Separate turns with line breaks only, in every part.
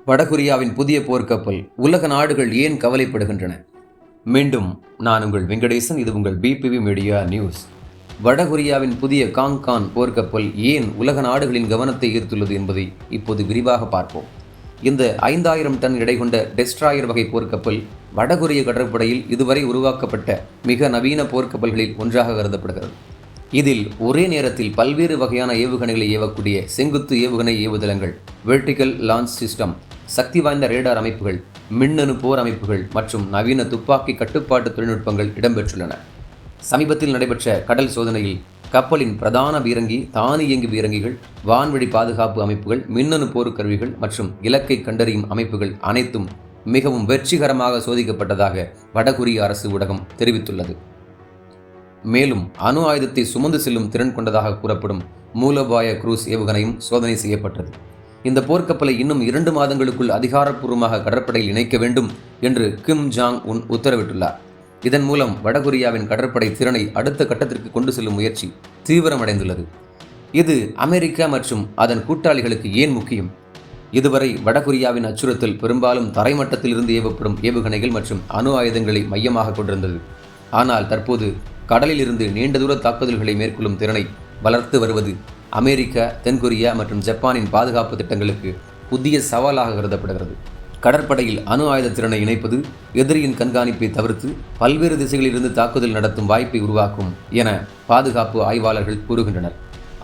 வடகொரியாவின் புதிய போர்க்கப்பல் உலக நாடுகள் ஏன் கவலைப்படுகின்றன? மீண்டும் நான் உங்கள் வெங்கடேசன். இது உங்கள் பிபிவி மீடியா நியூஸ். வடகொரியாவின் புதிய காங்கான் போர்க்கப்பல் ஏன் உலக நாடுகளின் கவனத்தை ஈர்த்துள்ளது என்பதை இப்போது விரிவாக பார்ப்போம். இந்த 5000 டன் எடை கொண்ட டெஸ்ட்ராயர் வகை போர்க்கப்பல் வடகொரிய கடற்படையில் இதுவரை உருவாக்கப்பட்ட மிக நவீன போர்க்கப்பல்களில் ஒன்றாக கருதப்படுகிறது. இதில் ஒரே நேரத்தில் பல்வேறு வகையான ஏவுகணைகளை ஏவக்கூடிய செங்குத்து ஏவுகணை ஏவுதளங்கள், வெர்டிகல் லான்ச் சிஸ்டம், சக்தி வாய்ந்த ரேடார் அமைப்புகள், மின்னணு போர் அமைப்புகள் மற்றும் நவீன துப்பாக்கி கட்டுப்பாட்டு தொழில்நுட்பங்கள் இடம்பெற்றுள்ளன. சமீபத்தில் நடைபெற்ற கடல் சோதனையில் கப்பலின் பிரதான பீரங்கி, தானியங்கி பீரங்கிகள், வான்வழி பாதுகாப்பு அமைப்புகள், மின்னணு போர்க்கருவிகள் மற்றும் இலக்கை கண்டறியும் அமைப்புகள் அனைத்தும் மிகவும் வெற்றிகரமாக சோதிக்கப்பட்டதாக வடகொரிய அரசு ஊடகம் தெரிவித்துள்ளது. மேலும் அணு ஆயுதத்தை சுமந்து செல்லும் திறன் கொண்டதாக கூறப்படும் மூலோபாய குரூஸ் ஏவுகணையும் சோதனை செய்யப்பட்டது. இந்த போர்க்கப்பலை இன்னும் 2 மாதங்களுக்குள் அதிகாரப்பூர்வமாக கடற்படையில் இணைக்க வேண்டும் என்று கிம் ஜாங் உன் உத்தரவிட்டுள்ளார். இதன் மூலம் வடகொரியாவின் கடற்படை திறனை அடுத்த கட்டத்திற்கு கொண்டு செல்லும் முயற்சி தீவிரமடைந்துள்ளது. இது அமெரிக்கா மற்றும் அதன் கூட்டாளிகளுக்கு ஏன் முக்கியம்? இதுவரை வடகொரியாவின் அச்சுறுத்தல் பெரும்பாலும் தரைமட்டத்திலிருந்து ஏவப்படும் ஏவுகணைகள் மற்றும் அணு ஆயுதங்களை மையமாக கொண்டிருந்தது. ஆனால் தற்போது கடலில் இருந்து நீண்ட தூர தாக்குதல்களை மேற்கொள்ளும் திறனை வளர்த்து வருவது அமெரிக்கா, தென்கொரியா மற்றும் ஜப்பானின் பாதுகாப்பு திட்டங்களுக்கு புதிய சவாலாக கருதப்படுகிறது. கடற்படையில் அணு ஆயுத திறனை இணைப்பது எதிரியின் கண்காணிப்பை தவிர்த்து பல்வேறு திசைகளிலிருந்து தாக்குதல் நடத்தும் வாய்ப்பை உருவாக்கும் என பாதுகாப்பு ஆய்வாளர்கள் கூறுகின்றனர்.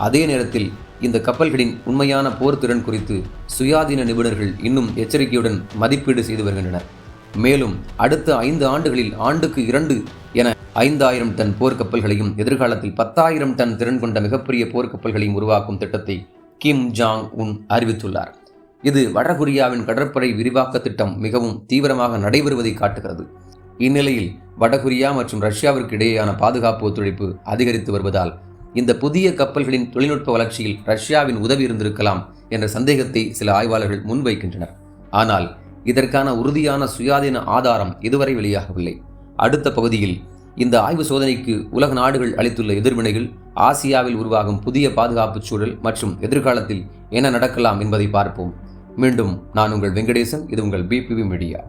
அதே நேரத்தில் இந்த கப்பல்களின் உண்மையான போர் திறன் குறித்து சுயாதீன நிபுணர்கள் இன்னும் எச்சரிக்கையுடன் மதிப்பீடு செய்து வருகின்றனர். மேலும் அடுத்த 5 ஆண்டுகளில் ஆண்டுக்கு 2 என 5000 டன் போர்க்கப்பல்களையும் எதிர்காலத்தில் 10,000 டன் திறன் கொண்ட மிகப்பெரிய போர்க்கப்பல்களையும் உருவாக்கும் திட்டத்தை கிம் ஜாங் உன் அறிவித்துள்ளார். இது வடகொரியாவின் கடற்படை விரிவாக்க திட்டம் மிகவும் தீவிரமாக நடைபெறுவதை காட்டுகிறது. இந்நிலையில் வடகொரியா மற்றும் ரஷ்யாவிற்கு இடையேயான பாதுகாப்பு ஒத்துழைப்பு அதிகரித்து வருவதால் இந்த புதிய கப்பல்களின் தொழில்நுட்ப வளர்ச்சியில் ரஷ்யாவின் உதவி இருந்திருக்கலாம் என்ற சந்தேகத்தை சில ஆய்வாளர்கள் முன்வைக்கின்றனர். ஆனால் இதற்கான உறுதியான சுயாதீன ஆதாரம் இதுவரை வெளியாகவில்லை. அடுத்த பகுதியில் இந்த ஆய்வு சோதனைக்கு உலக நாடுகள் அளித்துள்ள எதிர்வினைகள், ஆசியாவில் உருவாகும் புதிய பாதுகாப்பு சூழல் மற்றும் எதிர்காலத்தில் என்ன நடக்கலாம் என்பதை பார்ப்போம். மீண்டும் நான் உங்கள் வெங்கடேசன். இது உங்கள் பிபிவி மீடியா.